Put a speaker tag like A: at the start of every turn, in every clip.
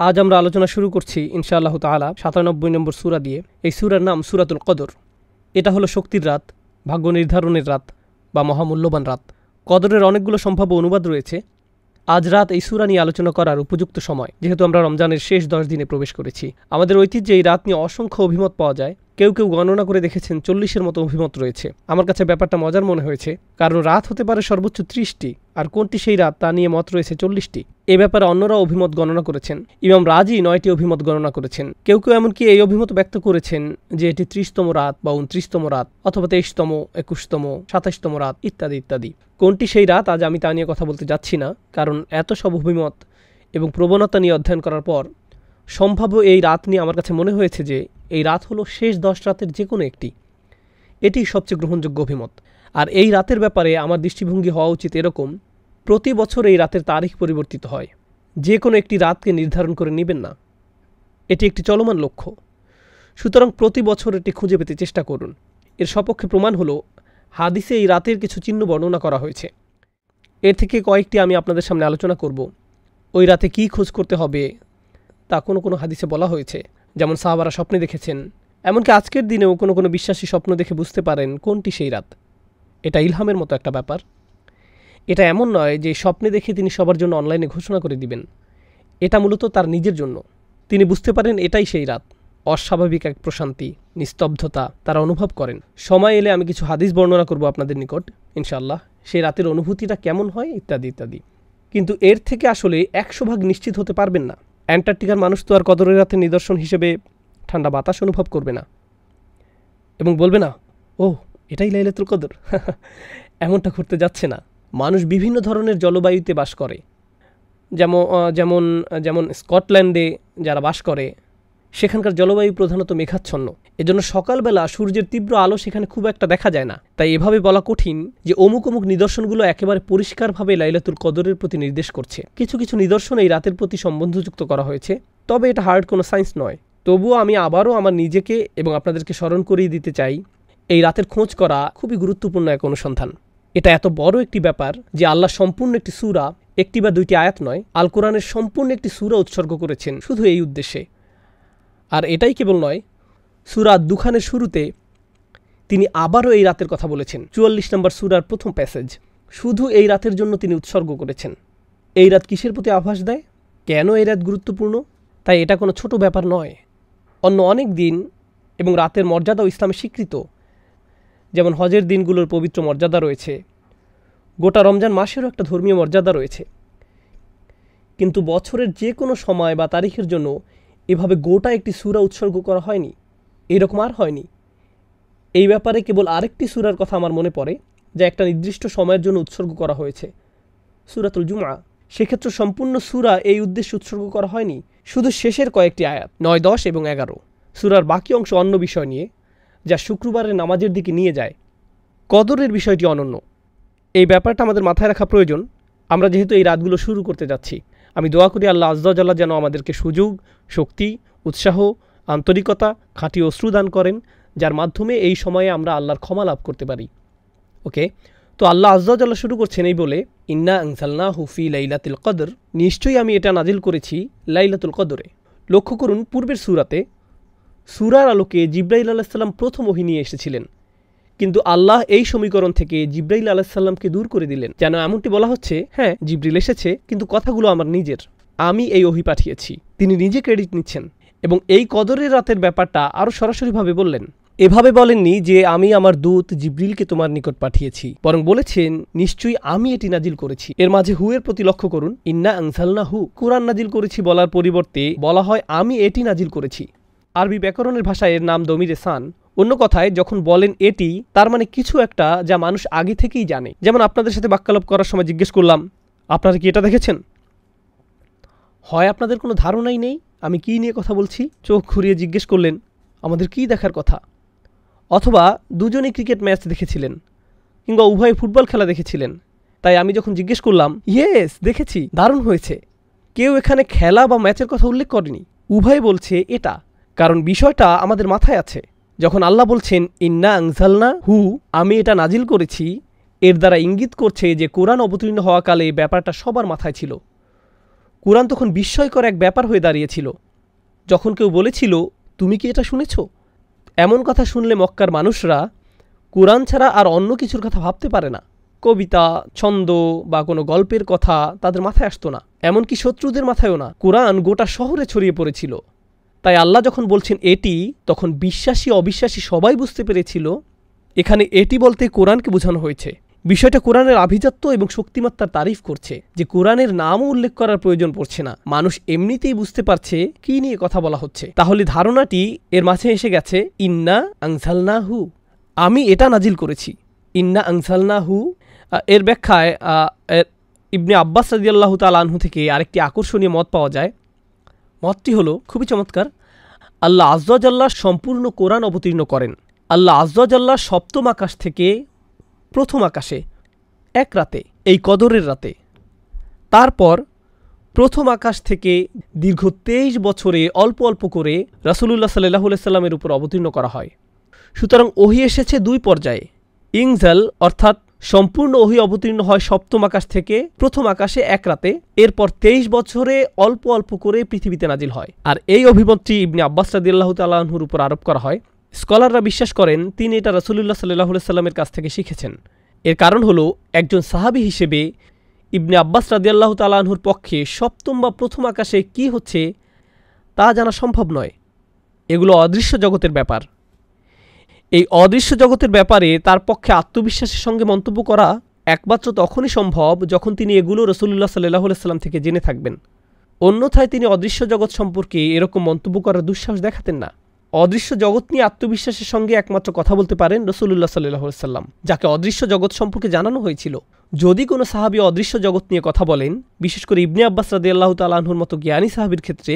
A: আজ আমরা আলোচনা শুরু করছি ইনশাআল্লাহ তাআলা ৯৭ নম্বর সূরা দিয়ে। এই সূরার নাম সূরাতুল কদর। এটা হলো শক্তির রাত, ভাগ্য নির্ধারণের রাত বা মহামূল্যবান রাত। কদরের অনেকগুলো সম্ভাব্য অনুবাদ রয়েছে। আজ রাত এই সূরা নিয়ে আলোচনা করার উপযুক্ত সময়, যেহেতু আমরা রমজানের শেষ ১০ দিনে প্রবেশ করেছি। আমাদের ঐতিহ্যে এই রাত নিয়ে অসংখ্য অভিমত পাওয়া যায়। কেউ কেউ গণনা করে দেখেছেন ৪০-এর মতো অভিমত রয়েছে। আমার কাছে ব্যাপারটা মজার মনে হয়েছে, কারণ রাত হতে পারে সর্বোচ্চ ৩০টি, আর কোনটি সেই রাত তা নিয়ে মত রয়েছে ৪০টি। এ ব্যাপারে অন্যরা অভিমত গণনা করেছেন। ইমাম রাজি ৯টি অভিমত গণনা করেছেন। কেউ কেউ এমনকি এই অভিমত ব্যক্ত করেছেন যে এটি ৩০তম রাত বা ২৯তম রাত অথবা ২৩তম, ২১তম, ২৭তম রাত ইত্যাদি ইত্যাদি। কোনটি সেই রাত আজ আমি তা নিয়ে কথা বলতে যাচ্ছি না, কারণ এত সব অভিমত এবং প্রবণতা নিয়ে অধ্যয়ন করার পর সম্ভাব্য এই রাত নিয়ে আমার কাছে মনে হয়েছে যে এই রাত হলো শেষ ১০ রাতের যে কোনো একটি। এটি সবচেয়ে গ্রহণযোগ্য অভিমত। আর এই রাতের ব্যাপারে আমার দৃষ্টিভঙ্গি হওয়া উচিত এরকম: প্রতি বছর এই রাতের তারিখ পরিবর্তিত হয়। যে কোনো একটি রাতকে নির্ধারণ করে নেবেন না, এটি একটি চলমান লক্ষ্য। সুতরাং প্রতি বছর এটি খুঁজে পেতে চেষ্টা করুন। এর সপক্ষে প্রমাণ হলো হাদিসে এই রাতের কিছু চিহ্ন বর্ণনা করা হয়েছে। এর থেকে কয়েকটি আমি আপনাদের সামনে আলোচনা করব। ওই রাতে কী খোঁজ করতে হবে তা কোনো কোনো হাদিসে বলা হয়েছে। যেমন সাহাবারা স্বপ্নে দেখেছেন, এমনকি আজকের দিনেও কোনো কোনো বিশ্বাসী স্বপ্ন দেখে বুঝতে পারেন কোনটি সেই রাত। এটা ইলহামের মতো একটা ব্যাপার। এটা এমন নয় যে স্বপ্নে দেখে তিনি সবার জন্য অনলাইনে ঘোষণা করে দিবেন। এটা মূলত তার নিজের জন্য। তিনি বুঝতে পারেন এটাই সেই রাত। অস্বাভাবিক এক প্রশান্তি, নিস্তব্ধতা তারা অনুভব করেন। সময় এলে আমি কিছু হাদিস বর্ণনা করব আপনাদের নিকট ইনশাআল্লাহ, সেই রাতের অনুভূতিটা কেমন হয় ইত্যাদি ইত্যাদি। কিন্তু এর থেকে আসলে ১০০% নিশ্চিত হতে পারবেন না। অ্যান্টার্কটিকার মানুষ তো আর কদরের রাতের নিদর্শন হিসেবে ঠান্ডা বাতাস অনুভব করবে না এবং বলবে না, ও এটাই লাইলাতুল কদর। এমনটা করতে যাচ্ছে না। মানুষ বিভিন্ন ধরনের জলবায়ুতে বাস করে। যেমন যেমন স্কটল্যান্ডে যারা বাস করে, সেখানকার জলবায়ু প্রধানত মেঘাচ্ছন্ন। এজন্য সকালবেলা সূর্যের তীব্র আলো সেখানে খুব একটা দেখা যায় না। তাই এভাবে বলা কঠিন যে অমুক অমুক নিদর্শনগুলো একেবারে পরিষ্কারভাবে লাইলাতুল কদরের প্রতি নির্দেশ করছে। কিছু কিছু নিদর্শন এই রাতের প্রতি সম্বন্ধযুক্ত করা হয়েছে, তবে এটা হার্ড কোনো সায়েন্স নয়। তবুও আমি আবারও আমার নিজেকে এবং আপনাদেরকে স্মরণ করিয়ে দিতে চাই, এই রাতের খোঁজ করা খুবই গুরুত্বপূর্ণ এক অনুসন্ধান। এটা এত বড় একটি ব্যাপার যে আল্লাহ সম্পূর্ণ একটি সূরা, একটি বা দুইটি আয়াত নয়, আল কোরআনের সম্পূর্ণ একটি সূরা উৎসর্গ করেছেন শুধু এই উদ্দেশ্যে। আর এটাই কেবল নয়, সূরা দুখানের শুরুতে তিনি আবারও এই রাতের কথা বলেছেন। ৪৪ নম্বর সূরার প্রথম প্যাসেজ শুধু এই রাতের জন্য তিনি উৎসর্গ করেছেন। এই রাত কিসের প্রতি আভাস দেয়? কেন এই রাত গুরুত্বপূর্ণ? তাই এটা কোনো ছোট ব্যাপার নয়। অন্য অনেক দিন এবং রাতের মর্যাদাও ইসলামে স্বীকৃত। যেমন হজের দিনগুলোর পবিত্র মর্যাদা রয়েছে, গোটা রমজান মাসেরও একটা ধর্মীয় মর্যাদা রয়েছে। কিন্তু বছরের যে কোনো সময় বা তারিখের জন্য এভাবে গোটা একটি সূরা উৎসর্গ করা হয়নি। এরকম আর হয়নি। এই ব্যাপারে কেবল আরেকটি সূরার কথা আমার মনে পড়ে, যা একটা নির্দিষ্ট সময়ের জন্য উৎসর্গ করা হয়েছে, সূরাতুল জুমআ। সেক্ষেত্রে সম্পূর্ণ সূরা এই উদ্দেশ্যে উৎসর্গ করা হয়নি, শুধু শেষের কয়েকটি আয়াত ৯, ১০ এবং ১১। সূরার বাকি অংশ অন্য বিষয় নিয়ে, যা শুক্রবারের নামাজের দিকে নিয়ে যায়। কদরের বিষয়টি অনন্য। এই ব্যাপারটা আমাদের মাথায় রাখা প্রয়োজন। আমরা যেহেতু এই রাতগুলো শুরু করতে যাচ্ছি, আমি দোয়া করি আল্লাহ আজ্জা ওয়া জাল্লা যেন আমাদেরকে সুযোগ, শক্তি, উৎসাহ, আন্তরিকতা, খাঁটি অশ্রু দান করেন, যার মাধ্যমে এই সময়ে আমরা আল্লাহর ক্ষমা লাভ করতে পারি। ওকে, তো আল্লাহ আজ্জা ওয়া জাল্লা শুরু করছেন এই বলে, ইন্না আনজালনাহু ফি লাইলাতুল কদর, নিশ্চয়ই আমি এটা নাজিল করেছি লাইলাতুল কদরে। লক্ষ্য করুন, পূর্বের সূরাতে সূরার আলোকে জিবরাইল আলাইহিস সালাম প্রথম ওহী নিয়ে এসেছিলেন, কিন্তু আল্লাহ এই সমীকরণ থেকে জিবরাইল আলাইহিস সালামকে দূর করে দিলেন। যেন এমনটি বলা হচ্ছে, হ্যাঁ জিবরিল এসেছে, কিন্তু কথাগুলো আমার নিজের, আমি এই ওহী পাঠিয়েছি। তিনি নিজে ক্রেডিট নিচ্ছেন এবং এই কদরের রাতের ব্যাপারটা আরও সরাসরিভাবে বললেন। এভাবে বলেননি যে আমি আমার দূত জিবরিলকে তোমার নিকট পাঠিয়েছি, বরং বলেছেন নিশ্চয়ই আমি এটি নাজিল করেছি। এর মাঝে হু এর প্রতি লক্ষ্য করুন। ইন্না আনজালনাহু, কুরআন নাজিল করেছি বলার পরিবর্তে বলা হয় আমি এটি নাজিল করেছি। আরবি ব্যাকরণের ভাষায় এর নাম দমিরে সান। অন্য কথায় যখন বলেন এটি, তার মানে কিছু একটা যা মানুষ আগে থেকেই জানে। যেমন আপনাদের সাথে বাক্যালাপ করার সময় জিজ্ঞেস করলাম, আপনারা কি এটা দেখেছেন? হয় আপনাদের কোনো ধারণাই নেই আমি কী নিয়ে কথা বলছি, চোখ ঘুরিয়ে জিজ্ঞেস করলেন আমাদের কী দেখার কথা, অথবা দুজনেই ক্রিকেট ম্যাচ দেখেছিলেন কিংবা উভয় ফুটবল খেলা দেখেছিলেন। তাই আমি যখন জিজ্ঞেস করলাম, ইয়েস দেখেছি, দারুণ হয়েছে, কেউ এখানে খেলা বা ম্যাচের কথা উল্লেখ করেনি। উভয় বলছে এটা, কারণ বিষয়টা আমাদের মাথায় আছে। যখন আল্লাহ বলছেন ইন্না আনজালনা হু, আমি এটা নাজিল করেছি, এর দ্বারা ইঙ্গিত করছে যে কোরআন অবতীর্ণ হওয়াকালে ব্যাপারটা সবার মাথায় ছিল। কুরআন তখন বিস্ময়কর এক ব্যাপার হয়ে দাঁড়িয়েছিল। যখন কেউ বলেছিল, তুমি কি এটা শুনেছ? এমন কথা শুনলে মক্কার মানুষরা কুরআন ছাড়া আর অন্য কিছুর কথা ভাবতে পারে না। কবিতা, ছন্দ বা কোনো গল্পের কথা তাদের মাথায় আসতো না, এমনকি শত্রুদের মাথায়ও না। কুরআন গোটা শহরে ছড়িয়ে পড়েছিল। তাই আল্লাহ যখন বলছেন এটি, তখন বিশ্বাসী অবিশ্বাসী সবাই বুঝতে পেরেছিল এখানে এটি বলতে কোরআনকে বোঝানো হয়েছে। বিষয়টা কোরআনের আভিজাত্য এবং শক্তিমত্তার তারিফ করছে, যে কোরআনের নামও উল্লেখ করার প্রয়োজন পড়ছে না। মানুষ এমনিতেই বুঝতে পারছে কি নিয়ে কথা বলা হচ্ছে। তাহলে ধারণাটি এর মাঝে এসে গেছে, ইন্না আনজালনাহু, আমি এটা নাজিল করেছি। ইন্না আনজালনাহু এর ব্যাখ্যায় ইবনে আব্বাস রাদিয়াল্লাহু তাআলা আনহু থেকে আরেকটি আকর্ষণীয় মত পাওয়া যায়। মতটি হলো খুবই চমৎকার। আল্লাহ আয্যা ওয়া জাল্লা সম্পূর্ণ কোরআন অবতীর্ণ করেন। আল্লাহ আয্যা ওয়া জাল্লা সপ্তম আকাশ থেকে প্রথম আকাশে এক রাতে, এই কদরের রাতে, তারপর প্রথম আকাশ থেকে দীর্ঘ 23 বছরে অল্প অল্প করে রাসূলুল্লাহ সাল্লাল্লাহু আলাইহি সাল্লামের উপর অবতীর্ণ করা হয়। সুতরাং ওহী এসেছে দুই পর্যায়ে। ইনজাল অর্থাৎ সম্পূর্ণ ওহী অবতীর্ণ হয় সপ্তম আকাশ থেকে প্রথম আকাশে এক রাতে, এরপর 23 বছরে অল্প অল্প করে পৃথিবীতে নাজিল হয়। আর এই অভিমতটি ইবনে আব্বাস রাদিয়াল্লাহু তাআলা আনহুর উপর আরোপ করা হয়। স্কলাররা বিশ্বাস করেন তিনি এটা রাসূলুল্লাহ সাল্লাল্লাহু আলাইহি সাল্লামের কাছ থেকে শিখেছেন। এর কারণ হলো, একজন সাহাবী হিসেবে ইবনে আব্বাস রাদিয়াল্লাহু তাআলা আনহুর পক্ষে সপ্তম বা প্রথম আকাশে কি হচ্ছে তা জানা সম্ভব নয়। এগুলো অদৃশ্য জগতের ব্যাপার। এই অদৃশ্য জগতের ব্যাপারে তার পক্ষে আত্মবিশ্বাসের সঙ্গে মন্তব্য করা একমাত্র তখনই সম্ভব যখন তিনি এগুলো রাসূলুল্লাহ সাল্লাল্লাহু আলাইহি সাল্লাম থেকে জেনে থাকবেন। অন্যথায় তিনি অদৃশ্য জগৎ সম্পর্কে এরকম মন্তব্য করার দুঃসাহস দেখাতেন না। অদৃশ্য জগৎ নিয়ে আত্মবিশ্বাসের সঙ্গে একমাত্র কথা বলতে পারেন রাসূলুল্লাহ সাল্লাল্লাহু আলাইহি সাল্লাম, যাকে অদৃশ্য জগৎ সম্পর্কে জানানো হয়েছিল। যদি কোনো সাহাবী অদৃশ্য জগৎ নিয়ে কথা বলেন, বিশেষ করে ইবনে আব্বাস রাদিয়াল্লাহু তাআলা আনহুর মতো জ্ঞানী সাহাবীর ক্ষেত্রে,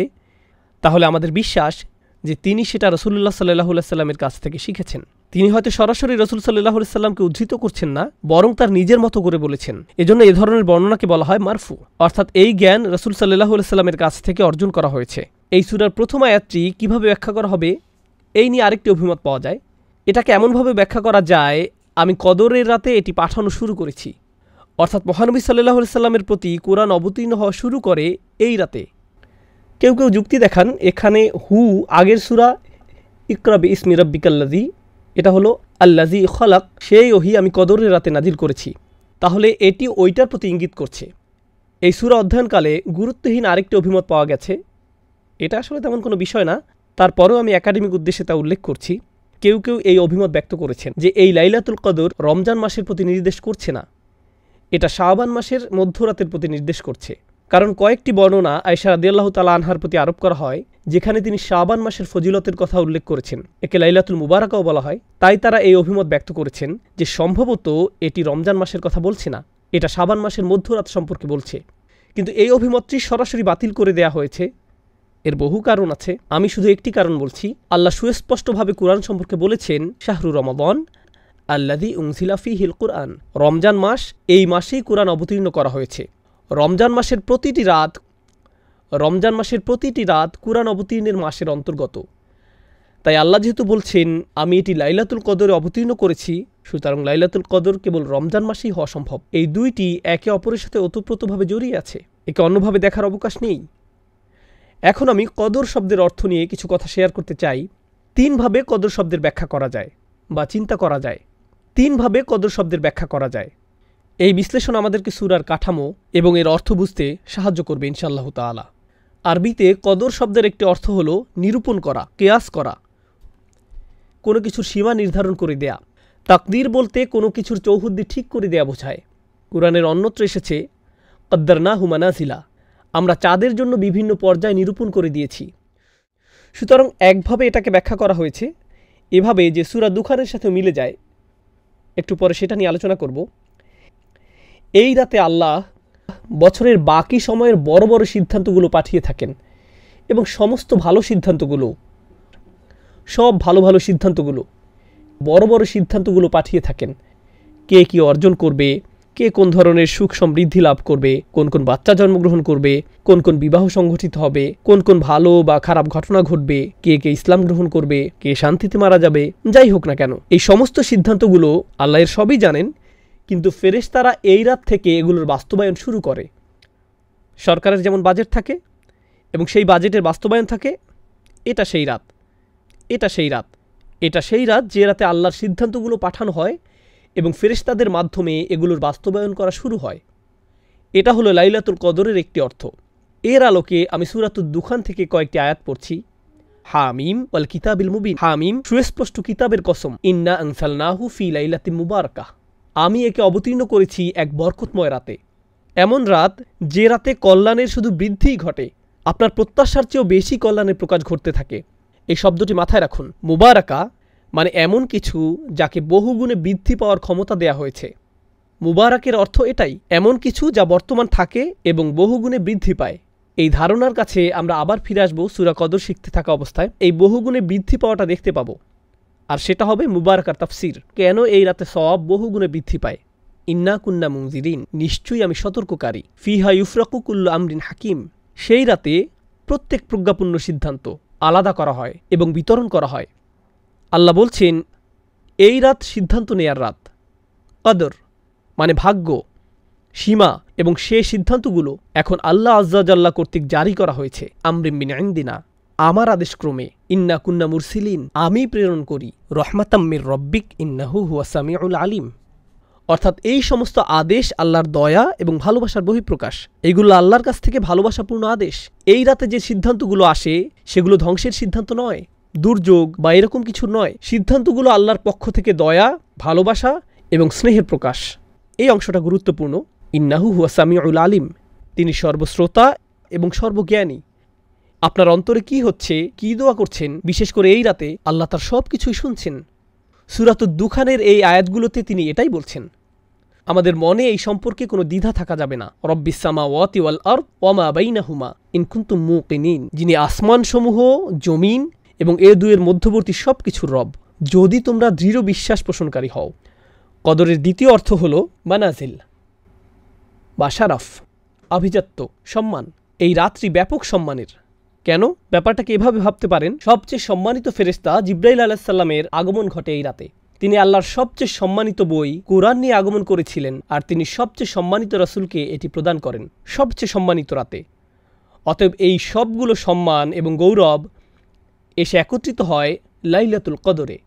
A: তাহলে আমাদের বিশ্বাস যে তিনি সেটা রাসূলুল্লাহ সাল্লাল্লাহু আলাইহি সাল্লামের কাছ থেকে শিখেছেন। তিনি হয়তো সরাসরি রাসূল সাল্লাল্লাহু আলাইহি সাল্লামকে উদ্ধৃত করছেন না, বরং তার নিজের মতো করে বলেছেন। এজন্য এ ধরনের বর্ণনাকে বলা হয় মারফু, অর্থাৎ এই জ্ঞান রাসূল সাল্লাল্লাহু আলাইহি সাল্লামের কাছ থেকে অর্জন করা হয়েছে। এই সূরার প্রথম আয়াতটি কিভাবে ব্যাখ্যা করা হবে এই নিয়ে আরেকটি অভিমত পাওয়া যায়। এটাকে এমনভাবে ব্যাখ্যা করা যায়, আমি কদরের রাতে এটি পাঠানো শুরু করেছি, অর্থাৎ মহানবী সাল্লাল্লাহু আলাইহি সাল্লামের প্রতি কোরআন অবতীর্ণ হওয়া শুরু করে এই রাতে। কেউ কেউ যুক্তি দেখান, এখানে হু আগের সূরা ইকরা বিইসমি রাব্বিকাল্লাযী, এটা হলো আল্লাযী খলাক, সেই ওহী আমি কদরের রাতে নাজিল করেছি। তাহলে এটি ওইটার প্রতি ইঙ্গিত করছে। এই সূরা অধ্যয়নকালে গুরুত্বহীন আরেকটি অভিমত পাওয়া গেছে। এটা আসলে তেমন কোনো বিষয় না, তারপরেও আমি একাডেমিক উদ্দেশ্যে তা উল্লেখ করছি। কেউ কেউ এই অভিমত ব্যক্ত করেছেন যে এই লাইলাতুল কদর রমজান মাসের প্রতি নির্দেশ করছে না, এটা শাবান মাসের মধ্যরাতের প্রতি নির্দেশ করছে। কারণ কয়েকটি বর্ণনা আয়েশা রাদিয়াল্লাহু তাআলা আনহার প্রতি আরোপ করা হয়, যেখানে তিনি শাবান মাসের ফজিলতের কথা উল্লেখ করেছেন। একে লাইলাতুল মুবারাকাও বলা হয়। তাই তারা এই অভিমত ব্যক্ত করেছেন যে সম্ভবত এটি রমজান মাসের কথা বলছে না, এটা শাবান মাসের মধ্যরাত সম্পর্কে বলছে। কিন্তু এই অভিমতটি সরাসরি বাতিল করে দেয়া হয়েছে। এর বহু কারণ আছে, আমি শুধু একটি কারণ বলছি। আল্লাহ সুস্পষ্টভাবে কুরআন সম্পর্কে বলেছেন, শাহরু রমাদান আল্লাযী উনজিলা ফীহিল কুরআন, রমজান মাস, এই মাসেই কুরআন অবতীর্ণ করা হয়েছে। রমজান মাসের প্রতিটি রাত কুরআন অবতীর্ণের মাসের অন্তর্গত। তাই আল্লাহ যেহেতু বলছেন আমি এটি লাইলাতুল কদরে অবতীর্ণ করেছি, সুতরাং লাইলাতুল কদর কেবল রমজান মাসেই হওয়া সম্ভব। এই দুইটি একে অপরের সাথে ওতপ্রোতভাবে জড়িয়ে আছে, একে অন্যভাবে দেখার অবকাশ নেই। এখন আমি কদর শব্দের অর্থ নিয়ে কিছু কথা শেয়ার করতে চাই। তিনভাবে কদর শব্দের ব্যাখ্যা করা যায় বা চিন্তা করা যায়। তিনভাবে কদর শব্দের ব্যাখ্যা করা যায়। এই বিশ্লেষণ আমাদেরকে সূরার কাঠামো এবং এর অর্থ বুঝতে সাহায্য করবে ইনশাআল্লাহু তাআলা। আরবিতে কদর শব্দের একটি অর্থ হলো নিরূপণ করা, কিয়াস করা, কোনো কিছুর সীমা নির্ধারণ করে দেয়া। তাকদীর বলতে কোনো কিছুর চৌহদ্দি ঠিক করে দেয়া বোঝায়। কুরআনের অন্যত্র এসেছে কদ্দারনাহু মানাজিলা, আমরা চাঁদের জন্য বিভিন্ন পর্যায় নিরূপণ করে দিয়েছি। সুতরাং একভাবে এটাকে ব্যাখ্যা করা হয়েছে এভাবে যে সূরা দুখানের সাথে মিলে যায়। একটু পরে সেটা নিয়ে আলোচনা করব। এই রাতে আল্লাহ বছরের বাকি সময়ের বড় বড় সিদ্ধান্তগুলো পাঠিয়ে থাকেন এবং সমস্ত ভালো সিদ্ধান্তগুলো, সব ভালো ভালো সিদ্ধান্তগুলো, বড় বড় সিদ্ধান্তগুলো পাঠিয়ে থাকেন। কে কি অর্জন করবে, কে কোন ধরনের সুখ সমৃদ্ধি লাভ করবে, কোন কোন বাচ্চা জন্মগ্রহণ করবে, কোন কোন বিবাহ সংঘটিত হবে, কোন কোন ভালো বা খারাপ ঘটনা ঘটবে, কে কে ইসলাম গ্রহণ করবে, কে শান্তিতে মারা যাবে, যাই হোক না কেন, এই সমস্ত সিদ্ধান্তগুলো আল্লাহর সবই জানেন। কিন্তু ফেরেশতারা এই রাত থেকে এগুলোর বাস্তবায়ন শুরু করে। সরকারের যেমন বাজেট থাকে এবং সেই বাজেটের বাস্তবায়ন থাকে, এটা সেই রাত, এটা সেই রাত, এটা সেই রাত যে রাতে আল্লাহর সিদ্ধান্তগুলো পাঠানো হয় এবং ফেরেশতাদের মাধ্যমে এগুলোর বাস্তবায়ন করা শুরু হয়। এটা হলো লাইলাতুল কদরের একটি অর্থ। এর আলোকে আমি সূরাতুদ দুখান থেকে কয়েকটি আয়াত পড়ছি। হামিম ওয়াল কিতাবিল মুবিন, হামিম সুস্পষ্ট কিতাবের কসম, ইন্না আনসালনাহু ফি লাইলাতিন মুবারাকাহ, আমি একে অবতীর্ণ করেছি এক বরকতময় রাতে। এমন রাত যে রাতে কল্যাণের শুধু বৃদ্ধিই ঘটে, আপনার প্রত্যাশার চেয়েও বেশি কল্যাণের প্রকাশ ঘটতে থাকে। এই শব্দটি মাথায় রাখুন। মুবারাকা মানে এমন কিছু যাকে বহুগুণে বৃদ্ধি পাওয়ার ক্ষমতা দেয়া হয়েছে। মুবারাকের অর্থ এটাই, এমন কিছু যা বর্তমান থাকে এবং বহুগুণে বৃদ্ধি পায়। এই ধারণার কাছে আমরা আবার ফিরে আসবো সূরা কদর শিখতে থাকা অবস্থায়। এই বহুগুণে বৃদ্ধি পাওয়াটা দেখতে পাবো, আর সেটা হবে মুবারাকার তাফসির। কেন এই রাতে সওয়াব বহুগুণে বৃদ্ধি পায়? ইন্না কুন্না মুনজিরিন, নিশ্চয়ই আমি সতর্ককারী। ফিহা ইউফরাকু কুল্লু আমরিন হাকিম, সেই রাতে প্রত্যেক প্রজ্ঞাপূর্ণ সিদ্ধান্ত আলাদা করা হয় এবং বিতরণ করা হয়। আল্লাহ বলছেন এই রাত সিদ্ধান্ত নেয়ার রাত। কদর মানে ভাগ্য, সীমা, এবং সে সিদ্ধান্তগুলো এখন আল্লাহ আজ্জা জাল্লা কর্তৃক জারি করা হয়েছে। আমরিন মিন ইনদিনা, আমার আদেশক্রমে। ইন্না কুন্না মুরসিলিন, আমি প্রেরণ করি। রহমাতাম মির রব্বিক ইন্নাহু হুয়া সামিউল আলিম, অর্থাৎ এই সমস্ত আদেশ আল্লাহর দয়া এবং ভালোবাসার বহিঃপ্রকাশ। এইগুলো আল্লাহর কাছ থেকে ভালোবাসাপূর্ণ আদেশ। এই রাতে যে সিদ্ধান্তগুলো আসে সেগুলো ধ্বংসের সিদ্ধান্ত নয়, দুর্যোগ বা এরকম কিছু নয়। সিদ্ধান্তগুলো আল্লাহর পক্ষ থেকে দয়া, ভালোবাসা এবং স্নেহের প্রকাশ। এই অংশটা গুরুত্বপূর্ণ। ইন্নাহু হুয়া সামিউল আলিম, তিনি সর্বশ্রোতা এবং সর্বজ্ঞানী। আপনার অন্তরে কি হচ্ছে, কি দোয়া করছেন, বিশেষ করে এই রাতে আল্লাহ তার সব কিছুই শুনছেন। সূরাতুদ দুখানের এই আয়াতগুলোতে তিনি এটাই বলছেন। আমাদের মনে এই সম্পর্কে কোনো দ্বিধা থাকা যাবে না। রব্বিস সামাওয়াতি ওয়াল আরদ ওয়া মা বাইনাহুমা ইন কুনতুম মুকিনিন, যিনি আসমানসমূহ, জমিন এবং এ দুয়ের মধ্যবর্তী সব কিছুর রব, যদি তোমরা দৃঢ় বিশ্বাস পোষণকারী হও। কদরের দ্বিতীয় অর্থ হল মানাজিল বা শারাফ, আভিজাত্য, সম্মান। এই রাত্রি ব্যাপক সম্মানের। কেন? ব্যাপারটাকে এভাবে ভাবতে পারেন, সবচেয়ে সম্মানিত ফেরেশতা জিবরাইল আলাইহিস সালামের আগমন ঘটে এই রাতে। তিনি আল্লাহর সবচেয়ে সম্মানিত বই কুরআন নিয়ে আগমন করেছিলেন, আর তিনি সবচেয়ে সম্মানিত রাসূলকে এটি প্রদান করেন সবচেয়ে সম্মানিত রাতে। অতএব এই সবগুলো সম্মান এবং গৌরব এসে একত্রিত হয় লাইলাতুল কদরে।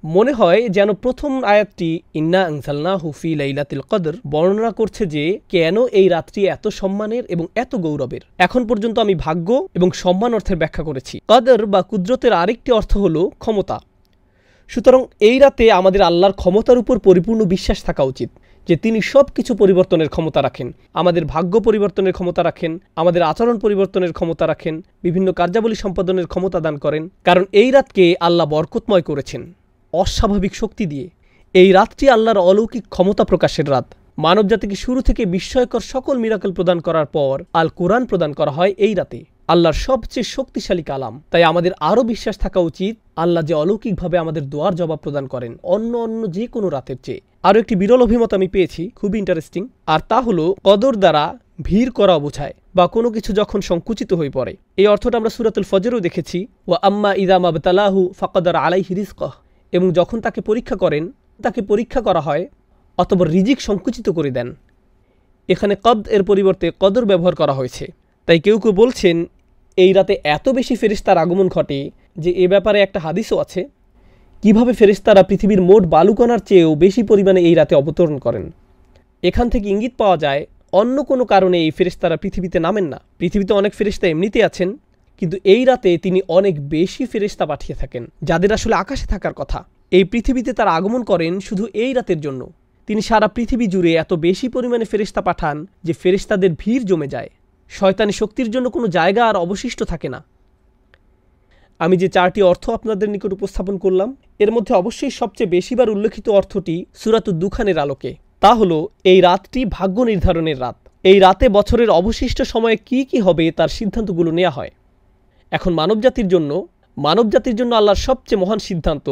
A: মনে হয় যেন প্রথম আয়াতটি ইন্না আনজালনাহু ফি লাইলাতুল কদর বর্ণনা করছে যে কেন এই রাত্রি এত সম্মানের এবং এত গৌরবের। এখন পর্যন্ত আমি ভাগ্য এবং সম্মান অর্থের ব্যাখ্যা করেছি। কদর বা কুদরতের আরেকটি অর্থ হলো ক্ষমতা। সুতরাং এই রাতে আমাদের আল্লাহর ক্ষমতার উপর পরিপূর্ণ বিশ্বাস থাকা উচিত যে তিনি সব কিছু পরিবর্তনের ক্ষমতা রাখেন। আমাদের ভাগ্য পরিবর্তনের ক্ষমতা রাখেন, আমাদের আচরণ পরিবর্তনের ক্ষমতা রাখেন, বিভিন্ন কার্যাবলী সম্পাদনের ক্ষমতা দান করেন। কারণ এই রাতকে আল্লাহ বরকতময় করেছেন অস্বাভাবিক শক্তি দিয়ে। এই রাতটি আল্লাহর অলৌকিক ক্ষমতা প্রকাশের রাত। মানবজাতিকে শুরু থেকে বিস্ময়কর সকল মিরাকল প্রদান করার পর আল কোরআন প্রদান করা হয় এই রাতে, আল্লাহর সবচেয়ে শক্তিশালী কালাম। তাই আমাদের আরও বিশ্বাস থাকা উচিত আল্লাহ যে অলৌকিকভাবে আমাদের দোয়ার জবাব প্রদান করেন অন্য যে কোনো রাতের চেয়ে। আরও একটি বিরল অভিমত আমি পেয়েছি, খুবই ইন্টারেস্টিং, আর তা হলো কদর দ্বারা ভিড় করা বোঝায় বা কোনো কিছু যখন সংকুচিত হয়ে পড়ে। এই অর্থটা আমরা সূরাতুল ফজরেও দেখেছি, ওয়া আম্মা ইযা মাবতালাহু ফাকাদার আলাইহি রিজকাহ, এবং যখন তাকে পরীক্ষা করা হয় অথবা রিজিক সংকুচিত করে দেন। এখানে কদ এর পরিবর্তে কদর ব্যবহার করা হয়েছে। তাই কেউ কেউ বলছেন এই রাতে এত বেশি ফেরেশতার আগমন ঘটে যে এ ব্যাপারে একটা হাদিসও আছে, কিভাবে ফেরেশতারা পৃথিবীর মোট বালুকণার চেয়েও বেশি পরিমাণে এই রাতে অবতরণ করেন। এখান থেকে ইঙ্গিত পাওয়া যায় অন্য কোনো কারণে এই ফেরেশতারা পৃথিবীতে নামেন না। পৃথিবীতে অনেক ফেরেশতা এমনিতে আছেন, কিন্তু এই রাতে তিনি অনেক বেশি ফেরেশতা পাঠিয়ে থাকেন যাদের আসলে আকাশে থাকার কথা। এই পৃথিবীতে তারা আগমন করেন শুধু এই রাতের জন্য। তিনি সারা পৃথিবী জুড়ে এত বেশি পরিমাণে ফেরেশতা পাঠান যে ফেরেশতাদের ভিড় জমে যায়, শয়তানি শক্তির জন্য কোনো জায়গা আর অবশিষ্ট থাকে না। আমি যে চারটি অর্থ আপনাদের নিকট উপস্থাপন করলাম এর মধ্যে অবশ্যই সবচেয়ে বেশিবার উল্লেখিত অর্থটি সূরাতুদ দুখানের আলোকে। তা হলো এই রাতটি ভাগ্য নির্ধারণের রাত। এই রাতে বছরের অবশিষ্ট সময়ে কি কি হবে তার সিদ্ধান্তগুলো নেওয়া হয়। এখন মানবজাতির জন্য আল্লাহর সবচেয়ে মহান সিদ্ধান্ত,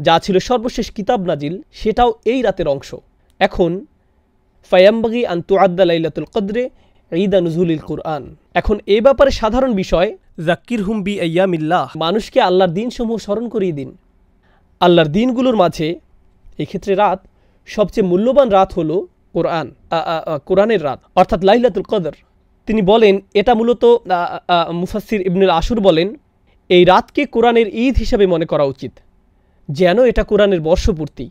A: যা ছিল সর্বশেষ কিতাব নাজিল, সেটাও এই রাতের অংশ। এখন ফায়াম্বাগি আন তুআদ্দা লাইলাতুল কদরে ঈদা নুজুলিল কুরআন। এখন এ ব্যাপারে সাধারণ বিষয়, যাক্কিরহুম বি আইয়ামিল্লাহ, মানুষকে আল্লাহর দিনসমূহ স্মরণ করিয়ে দিন। আল্লাহর দিনগুলোর মাঝে এই ক্ষেত্রে রাত সবচেয়ে মূল্যবান রাত হলো কোরআনের রাত, অর্থাৎ লাইলাতুল কদর। তিনি বলেন এটা মূলত মুফাসসির ইবনুল আশুর বলেন এই রাতকে কোরআনের ঈদ হিসেবে মনে করা উচিত, যেন এটা কোরআনের বর্ষপূর্তি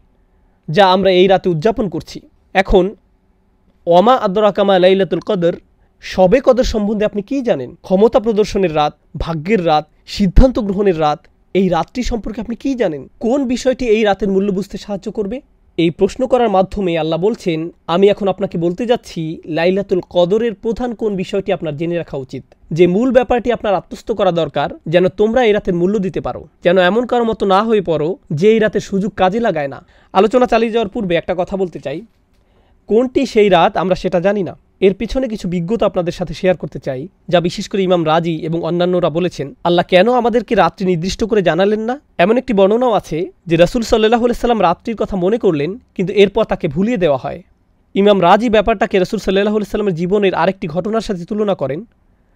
A: যা আমরা এই রাতে উদযাপন করছি। এখন ওমা আদরাকামা লাইলাতুল কদর, শবে কদর সম্বন্ধে আপনি কি জানেন? ক্ষমতা প্রদর্শনের রাত, ভাগ্যের রাত, সিদ্ধান্ত গ্রহণের রাত। এই রাতটি সম্পর্কে আপনি কি জানেন? কোন বিষয়টি এই রাতের মূল্য বুঝতে সাহায্য করবে? এই প্রশ্ন করার মাধ্যমে আল্লাহ বলছেন, আমি এখন আপনাকে বলতে যাচ্ছি লাইলাতুল কদরের প্রধান কোন বিষয়টি আপনার জেনে রাখা উচিত, যে মূল ব্যাপারটি আপনার আত্মস্থ করা দরকার, যেন তোমরা এই রাতের মূল্য দিতে পারো, যেন এমন কারোর মতো না হয়ে পড়ো যে এই রাতের সুযোগ কাজে লাগায় না। আলোচনা চালিয়ে যাওয়ার পূর্বে একটা কথা বলতে চাই, কোনটি সেই রাত আমরা সেটা জানি না। এর পিছনে কিছু বিজ্ঞতা আপনাদের সাথে শেয়ার করতে চাই, যা বিশেষ করে ইমাম রাজি এবং অন্যান্যরা বলেছেন। আল্লাহ কেন আমাদেরকে রাত্রি নির্দিষ্ট করে জানালেন না? এমন একটি বর্ণনাও আছে যে রাসূল সাল্লাল্লাহু আলাইহি সাল্লাম রাত্রির কথা মনে করলেন, কিন্তু এরপর তাকে ভুলিয়ে দেওয়া হয়। ইমাম রাজি ব্যাপারটাকে রাসূল সাল্লাল্লাহু আলাইহি সাল্লামের জীবনের আরেকটি ঘটনার সাথে তুলনা করেন।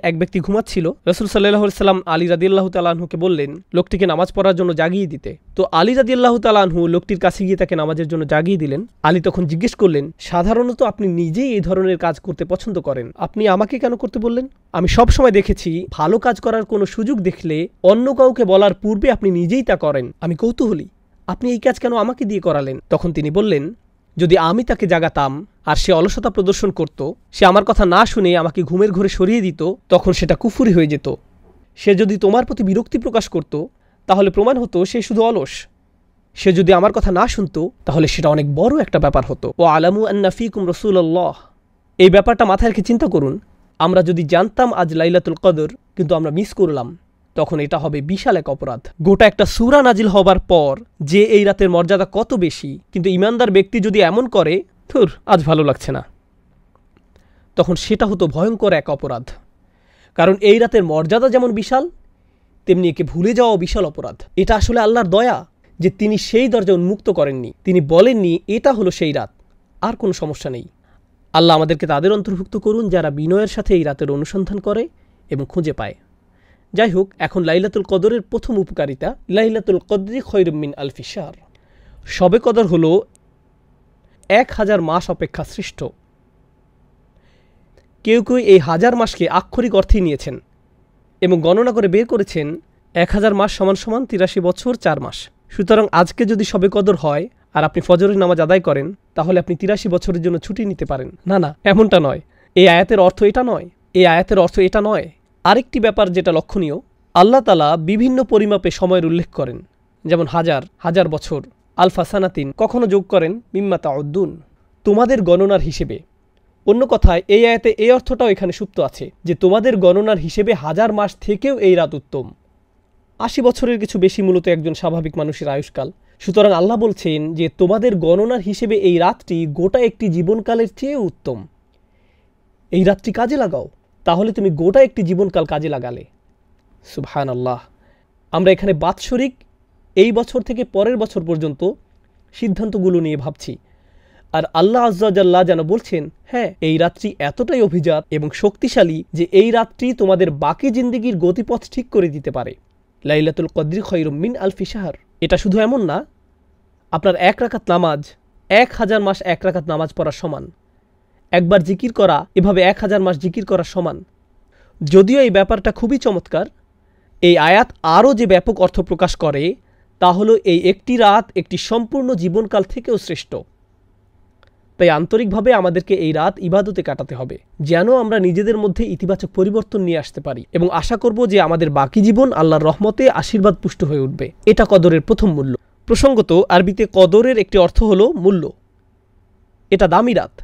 A: এক ব্যক্তি ঘুমাচ্ছিল, রাসূল সাল্লাল্লাহু আলাইহি সাল্লাম আলী রাদিয়াল্লাহু তাআলা আনহুকে বললেন লোকটিকে নামাজ পড়ার জন্য জাগিয়ে দিতে। তো আলী রাদিয়াল্লাহু তাআলা আনহু লোকটির কাছে গিয়ে তাকে নামাজের জন্য জাগিয়ে দিলেন। আলী তখন জিজ্ঞেস করলেন, সাধারণত আপনি নিজেই এই ধরনের কাজ করতে পছন্দ করেন, আপনি আমাকে কেন করতে বললেন? আমি সব সময় দেখেছি ভালো কাজ করার কোনো সুযোগ দেখলে অন্য কাউকে বলার পূর্বে আপনি নিজেই তা করেন। আমি কৌতূহলী, আপনি এই কাজ কেন আমাকে দিয়ে করালেন? তখন তিনি বললেন, যদি আমি তাকে জাগাতাম আর সে অলসতা প্রদর্শন করত, সে আমার কথা না শুনে আমাকে ঘুমের ঘরে সরিয়ে দিত, তখন সেটা কুফরি হয়ে যেত। সে যদি তোমার প্রতি বিরক্তি প্রকাশ করত, তাহলে প্রমাণ হতো সে শুধু অলস। সে যদি আমার কথা না শুনত, তাহলে সেটা অনেক বড় একটা ব্যাপার হতো। ও আলামু আন্না ফীকুম রাসূলুল্লাহ, এই ব্যাপারটা মাথায় রেখে চিন্তা করুন, আমরা যদি জানতাম আজ লাইলাতুল কদর কিন্তু আমরা মিস করলাম, তখন এটা হবে বিশাল এক অপরাধ। গোটা একটা সূরা নাজিল হবার পর যে এই রাতের মর্যাদা কত বেশি, কিন্তু ঈমানদার ব্যক্তি যদি এমন করে, ধুর আজ ভালো লাগছে না, তখন সেটা হতো ভয়ঙ্কর এক অপরাধ। কারণ এই রাতের মর্যাদা যেমন বিশাল, তেমনি একে ভুলে যাওয়া বিশাল অপরাধ। এটা আসলে আল্লাহর দয়া যে তিনি সেই দরজা উন্মুক্ত করেননি, তিনি বলেননি এটা হলো সেই রাত, আর কোনো সমস্যা নেই। আল্লাহ আমাদেরকে তাদের অন্তর্ভুক্ত করুন যারা বিনয়ের সাথে এই রাতের অনুসন্ধান করে এবং খুঁজে পায়। যাই হোক, এখন লাইলাতুল কদরের প্রথম উপকারিতা, লাইলাতুল কদরি খায়রুম মিন আলফি শাহর। শবে কদর হল 1000 মাস অপেক্ষা শ্রেষ্ঠ। কেউ কেউ এই 1000 মাসকে আক্ষরিক অর্থেই নিয়েছেন এবং গণনা করে বের করেছেন 1000 মাস সমান সমান 83 বছর 4 মাস। সুতরাং আজকে যদি শবে কদর হয় আর আপনি ফজরের নামাজ আদায় করেন, তাহলে আপনি 83 বছরের জন্য ছুটি নিতে পারেন। না না, এমনটা নয়। এই আয়াতের অর্থ এটা নয়, এই আয়াতের অর্থ এটা নয়। আরেকটি ব্যাপার যেটা লক্ষণীয়, আল্লাহ তাআলা বিভিন্ন পরিমাপে সময়ের উল্লেখ করেন, যেমন হাজার বছর, আলফা সানাতিন, কখনো যোগ করেন মিম্মা তাউদ্দুন, তোমাদের গণনার হিসেবে। অন্য কথায় এই আয়াতে এই অর্থটাও এখানে সুপ্ত আছে যে তোমাদের গণনার হিসেবে 1000 মাস থেকেও এই রাত উত্তম। 80 বছরের কিছু বেশি মূলত একজন স্বাভাবিক মানুষের আয়ুষ্কাল। সুতরাং আল্লাহ বলছেন যে তোমাদের গণনার হিসেবে এই রাতটি গোটা একটি জীবনকালের চেয়ে উত্তম। এই রাতটি কাজে লাগাও, তাহলে তুমি গোটা একটি জীবনকাল কাজে লাগালে। সুবহানাল্লাহ। আমরা এখানে বাৎসরিক এই বছর থেকে পরের বছর পর্যন্ত সিদ্ধান্তগুলো নিয়ে ভাবছি, আর আল্লাহ আজ্জা জাল্লাহ যেন বলছেন, হ্যাঁ, এই রাতটি এতটাই অভিজাত এবং শক্তিশালী যে এই রাতটি তোমাদের বাকি জিন্দেগির গতিপথ ঠিক করে দিতে পারে। লাইলাতুল কদরি খায়রুম মিন আলফি শাহর। এটা শুধু এমন না, আপনার 1 রাকাত নামাজ 1000 মাস 1 রাকাত নামাজ পড়ার সমান, একবার জিকির করা এভাবে 1000 মাস জিকির করার সমান। যদিও এই ব্যাপারটা খুবই চমৎকার, এই আয়াত আরও যে ব্যাপক অর্থ প্রকাশ করে তা হলো এই একটি রাত একটি সম্পূর্ণ জীবনকাল থেকেও শ্রেষ্ঠ। তাই আন্তরিকভাবে আমাদেরকে এই রাত ইবাদতে কাটাতে হবে, যেন আমরা নিজেদের মধ্যে ইতিবাচক পরিবর্তন নিয়ে আসতে পারি, এবং আশা করব যে আমাদের বাকি জীবন আল্লাহর রহমতে আশীর্বাদ পুষ্ট হয়ে উঠবে। এটা কদরের প্রথম মূল্য। প্রসঙ্গত, আরবিতে কদরের একটি অর্থ হলো মূল্য, এটা দামি রাত।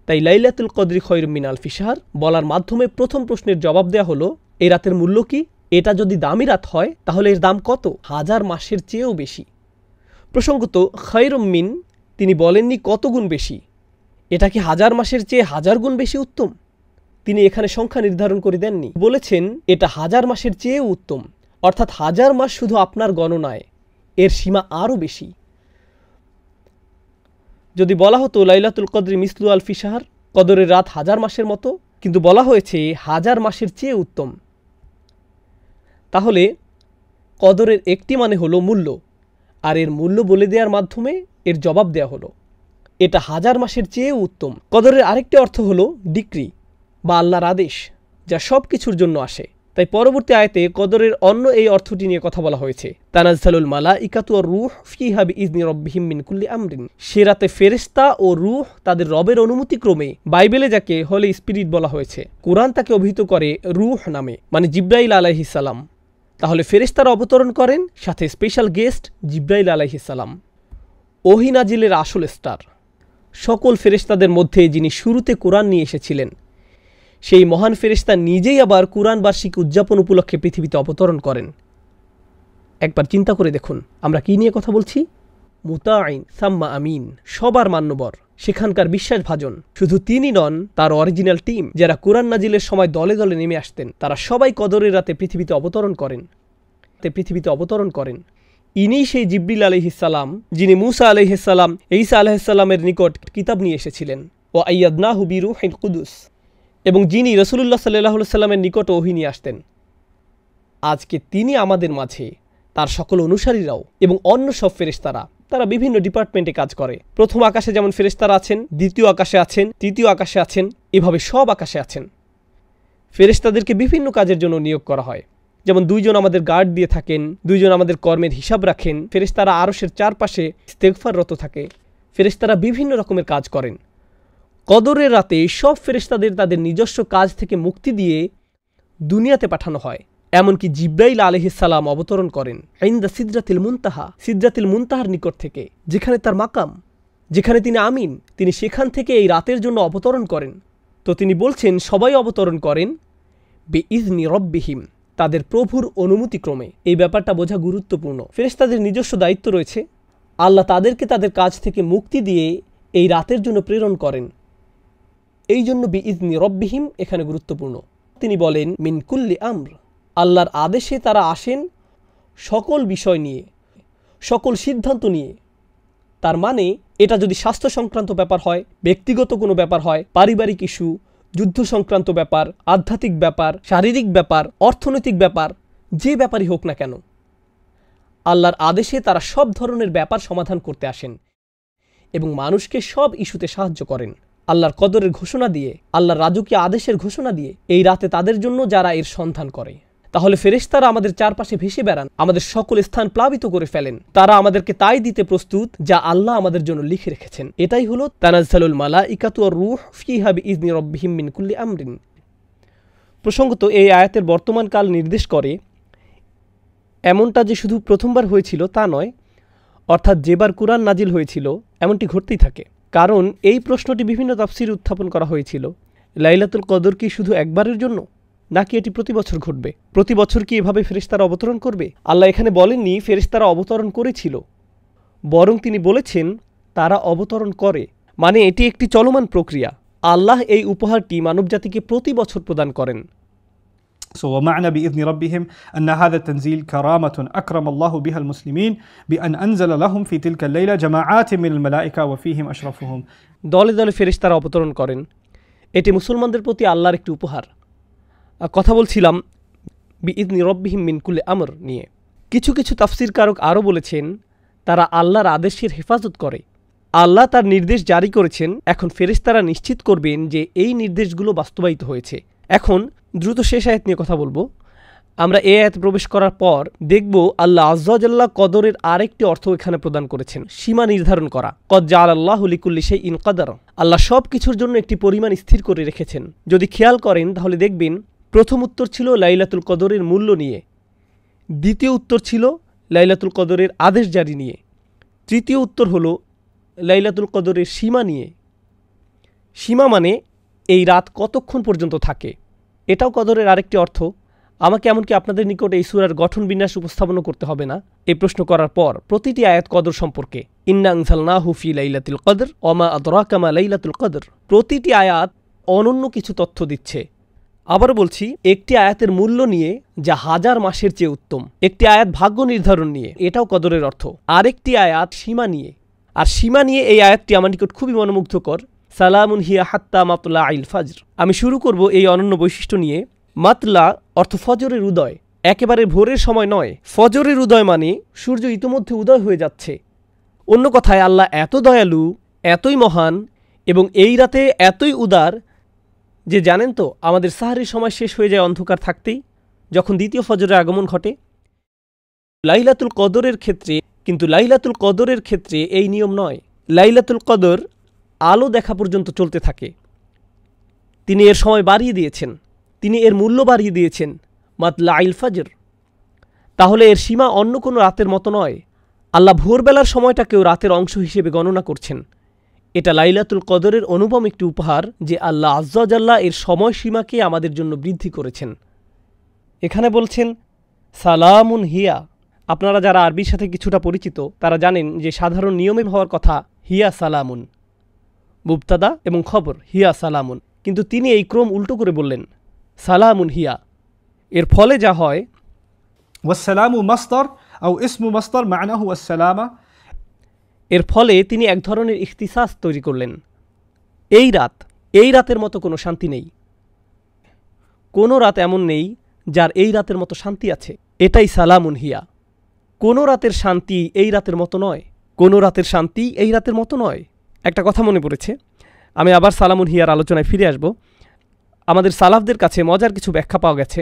A: তাই লাইলাতুল কদরি খায়রুম মিন আলফি শাহর বলার মাধ্যমে প্রথম প্রশ্নের জবাব দেয়া হলো, এই রাতের মূল্য কি? এটা যদি দামি রাত হয় তাহলে এর দাম কত? 1000 মাসের চেয়েও বেশি। প্রসঙ্গত, খায়রুম মিন তিনি বলেননি কত গুণ বেশি, এটা কি 1000 মাসের চেয়ে 1000 গুণ বেশি উত্তম? তিনি এখানে সংখ্যা নির্ধারণ করে দেননি, বলেছেন এটা 1000 মাসের চেয়েও উত্তম, অর্থাৎ 1000 মাস শুধু আপনার গণনায়, এর সীমা আরও বেশি। যদি বলা হতো লাইলাতুল কদরি মিসলু আলফি শাহর, কদরের রাত 1000 মাসের মতো, কিন্তু বলা হয়েছে 1000 মাসের চেয়ে উত্তম, তাহলে কদরের একটি মানে হলো মূল্য, আর এর মূল্য বলে দেওয়ার মাধ্যমে এর জবাব দেয়া হলো এটা 1000 মাসের চেয়েও উত্তম। কদরের আরেকটি অর্থ হলো ডিক্রি, বা আল্লাহর আদেশ, যা সব কিছুর জন্য আসে। তাই পরবর্তী আয়াতে কদরের অন্য এই অর্থটি নিয়ে কথা বলা হয়েছে, তানাজ্জালুল মালাইকাতু ওয়ার রূহ ফিহা বিইজনি রাব্বিহিম মিন কুল্লি আমরিন। সে রাতে ফেরেশতা ও রূহ তাদের রবের অনুমতিক্রমে, বাইবেলে যাকে হোলি স্পিরিট বলা হয়েছে, কোরআন তাকে অভিহিত করে রূহ নামে, মানে জিব্রাইল আলাইহিস সালাম। তাহলে ফেরেশতারা অবতরণ করেন, সাথে স্পেশাল গেস্ট জিব্রাইল আলাইহিস সালাম, ওহী নাজিলের আসল স্টার। সকল ফেরেশতাদের মধ্যে যিনি শুরুতে কোরআন নিয়ে এসেছিলেন, সেই মহান ফেরেশতা নিজেই আবার কোরআন বার্ষিকী উদযাপন উপলক্ষে পৃথিবীতে অবতরণ করেন। একবার চিন্তা করে দেখুন, আমরা কি নিয়ে কথা বলছি? মুতাঈন সাম্মা আমিন, সবার মান্যবর, সেখানকার বিশ্বাসভাজন। শুধু তিনি নন, তার অরিজিনাল টিম, যারা কোরআন নাজিলের সময় দলে দলে নেমে আসতেন, তারা সবাই কদরের রাতে পৃথিবীতে অবতরণ করেন। ইনিই সেই জিবরিল আলাইহিস সালাম, যিনি মূসা আলাইহিস সালাম, ঈসা আলাইহিস সালামের নিকট কিতাব নিয়ে এসেছিলেন, ওয়া আইয়াদনাহু বিরূহিল কুদুস, এবং যিনি রাসূলুল্লাহ সাল্লাল্লাহু আলাইহি সাল্লামের নিকট ওহী নিয়ে আসতেন। আজকে তিনি আমাদের মাঝে, তার সকল অনুসারীরাও এবং অন্য সব ফেরেশতারা, তারা বিভিন্ন ডিপার্টমেন্টে কাজ করে। প্রথম আকাশে যেমন ফেরেশতারা আছেন, দ্বিতীয় আকাশে আছেন, তৃতীয় আকাশে আছেন, এভাবে সব আকাশে আছেন। ফেরেশতাদেরকে বিভিন্ন কাজের জন্য নিয়োগ করা হয়। যেমন 2 জন আমাদের গার্ড দিয়ে থাকেন, 2 জন আমাদের কর্মের হিসাব রাখেন, ফেরেশতারা আরশের চারপাশে ইস্তেগফাররত থাকে, ফেরেশতারা বিভিন্ন রকমের কাজ করেন। কদরের রাতে সব ফেরেশতাদের তাদের নিজস্ব কাজ থেকে মুক্তি দিয়ে দুনিয়াতে পাঠানো হয়। এমনকি জিব্রাইল আলাইহিস সালাম অবতরণ করেন ইনদা সিদরাতিল মুনতাহা, সিদরাতিল মুনতাহার নিকট থেকে, যেখানে তার মাকাম, যেখানে তিনি আমিন, তিনি সেখান থেকে এই রাতের জন্য অবতরণ করেন। তো তিনি বলছেন সবাই অবতরণ করেন বিইজনি রাব্বিহিম, তাদের প্রভুর অনুমতিক্রমে। এই ব্যাপারটা বোঝা গুরুত্বপূর্ণ। ফেরেশতাদের নিজস্ব দায়িত্ব রয়েছে, আল্লাহ তাদেরকে তাদের কাজ থেকে মুক্তি দিয়ে এই রাতের জন্য প্রেরণ করেন। এই জন্য বিইজনি রাব্বিহিম এখানে গুরুত্বপূর্ণ। তিনি বলেন মিন কুল্লি আমর, আল্লাহর আদেশে তারা আসেন সকল বিষয় নিয়ে, সকল সিদ্ধান্ত নিয়ে। তার মানে এটা যদি স্বাস্থ্য সংক্রান্ত ব্যাপার হয়, ব্যক্তিগত কোনো ব্যাপার হয়, পারিবারিক ইস্যু, যুদ্ধ সংক্রান্ত ব্যাপার, আধ্যাত্মিক ব্যাপার, শারীরিক ব্যাপার, অর্থনৈতিক ব্যাপার, যে ব্যাপারই হোক না কেন, আল্লাহর আদেশে তারা সব ধরনের ব্যাপার সমাধান করতে আসেন এবং মানুষকে সব ইস্যুতে সাহায্য করেন। আল্লাহর কদরের ঘোষণা দিয়ে, আল্লাহর রাজকীয় আদেশের ঘোষণা দিয়ে এই রাতে তাদের জন্য যারা এর সন্ধান করে। তাহলে ফেরেশতারা আমাদের চারপাশে ভেসে বেড়ান, আমাদের সকল স্থান প্লাবিত করে ফেলেন। তারা আমাদেরকে তাই দিতে প্রস্তুত যা আল্লাহ আমাদের জন্য লিখে রেখেছেন। এটাই হলো তানাজ্জালুল মালাইকাতু ওয়ার রূহ ফিহা বিইজনি রাব্বিহিম মিন কুল্লি আমরিন। প্রসঙ্গত এই আয়াতের বর্তমান কাল নির্দেশ করে এমনটা যে শুধু প্রথমবার হয়েছিল তা নয়, অর্থাৎ যেবার কুরআন নাজিল হয়েছিল এমনটি ঘটতেই থাকে। কারণ এই প্রশ্নটি বিভিন্ন তাফসীরে উত্থাপন করা হয়েছিল, লাইলাতুল কদর কি শুধু একবারের জন্য, নাকি এটি প্রতি বছর ঘটবে? প্রতি বছর কি এভাবে ফেরেশতারা অবতরণ করবে? আল্লাহ এখানে বলেননি ফেরেশতারা অবতরণ করেছিল, বরং তিনি বলেছেন তারা অবতরণ করে, মানে এটি একটি চলমান প্রক্রিয়া। আল্লাহ এই উপহারটি মানবজাতিকে প্রতি বছর প্রদান করেন।
B: ومعنى بإذن ربهم أن هذا التنزيل كرامة أكرم الله بها المسلمين بأن أنزل لهم في تلك الليلة جماعات من الملائكة وفيهم أشرفهم।
A: দলে দলে ফেরেশতারা অবতরণ করেন, এটি মুসলমানদের প্রতি আল্লাহর একটি উপহার। কথা বলছিলাম বিইজনি রাব্বিহিম মিন কুল্লি আমর নিয়ে। কিছু কিছু তাফসীরকারক আরও বলেছেন তারা আল্লাহর আদেশের হেফাজত করে। আল্লাহ তার নির্দেশ জারি করেছেন, এখন ফেরেশতারা নিশ্চিত করবেন যে এই নির্দেশগুলো বাস্তবায়িত হয়েছে। এখন দ্রুত শেষ আয়াত নিয়ে কথা বলবো। আমরা এই আয়াত প্রবেশ করার পর দেখব আল্লাহ আযজা ওয়া জাল্লা কদরের আরেকটি অর্থ এখানে প্রদান করেছেন, সীমা নির্ধারণ করা। কদ জাআলাল্লাহু লিকুল্লি শাইইন কদর, আল্লাহ সব কিছুর জন্য একটি পরিমাণ স্থির করে রেখেছেন। যদি খেয়াল করেন তাহলে দেখবেন প্রথম উত্তর ছিল লাইলাতুল কদরের মূল্য নিয়ে, দ্বিতীয় উত্তর ছিল লাইলাতুল কদরের আদেশ জারি নিয়ে, তৃতীয় উত্তর হলো লাইলাতুল কদরের সীমা নিয়ে। সীমা মানে এই রাত কতক্ষণ পর্যন্ত থাকে, এটাও কদরের আরেকটি অর্থ। আমাকে এমনকি আপনাদের নিকট এই সূরার গঠন বিন্যাস উপস্থাপনও করতে হবে না। এই প্রশ্ন করার পর প্রতিটি আয়াত কদর সম্পর্কে, ইন্না আনজালনাহু ফি লাইলাতুল কদর ওয়া মা আদরাকা মা লাইলাতুল কদর, প্রতিটি আয়াত অনন্য কিছু তথ্য দিচ্ছে। আবার বলছি, একটি আয়াতের মূল্য নিয়ে যা হাজার মাসের চেয়ে উত্তম, একটি আয়াত ভাগ্য নির্ধারণ নিয়ে, এটাও কদরের অর্থ, আরেকটি আয়াত সীমা নিয়ে। আর সীমা নিয়ে এই আয়াতটি আমার নিকট খুবই মনোমুগ্ধকর, সালামুন হিয়া হাত্তা মাতলা আইল ফাজর। আমি শুরু করব এই অনন্য বৈশিষ্ট্য নিয়ে। মাতলা অর্থ ফজরের উদয়, একেবারে ভোরের সময় নয়। ফজরের উদয় মানে সূর্য ইতোমধ্যে উদয় হয়ে যাচ্ছে। অন্য কথায় আল্লাহ এত দয়ালু, এতই মহান এবং এই রাতে এতই উদার যে জানেন তো আমাদের সাহারির সময় শেষ হয়ে যায় অন্ধকার থাকতেই, যখন দ্বিতীয় ফজরের আগমন ঘটে। লাইলাতুল কদরের ক্ষেত্রে কিন্তু লাইলাতুল কদরের ক্ষেত্রে এই নিয়ম নয়। লাইলাতুল কদর আলো দেখা পর্যন্ত চলতে থাকে। তিনি এর সময় বাড়িয়ে দিয়েছেন, তিনি এর মূল্য বাড়িয়ে দিয়েছেন মাতলাইল ফজর। তাহলে এর সীমা অন্য কোনো রাতের মতো নয়। আল্লাহ ভোরবেলার সময়টাকেও রাতের অংশ হিসেবে গণনা করছেন। এটা লাইলাতুল কদরের অনুপম একটি উপহার যে আল্লাহ আজ্জা ওয়া জাল্লা এর সময়সীমাকে আমাদের জন্য বৃদ্ধি করেছেন। এখানে বলছেন সালামুন হিয়া। আপনারা যারা আরবির সাথে কিছুটা পরিচিত তারা জানেন যে সাধারণ নিয়মে হওয়ার কথা হিয়া সালামুন, মুবতাদা এবং খবর হিয়া সালামুন, কিন্তু তিনি এই ক্রম উল্টো করে বললেন সালামুন হিয়া। এর ফলে যা হয়,
B: والسلام مصدر أو اسم مصدر معناه السلامة।
A: এর ফলে তিনি এক ধরনের ইখতিসাস তৈরি করলেন। এই রাতের মতো কোনো শান্তি নেই, কোনো রাত এমন নেই যার এই রাতের মতো শান্তি আছে। এটাই সালামুন হিয়া। কোনো রাতের শান্তি এই রাতের মতো নয়, কোনো রাতের শান্তি এই রাতের মতো নয়। একটা কথা মনে পড়েছে, আমি আবার সালামুন হিয়ার আলোচনায় ফিরে আসব। আমাদের সালাফদের কাছে মজার কিছু ব্যাখ্যা পাওয়া গেছে।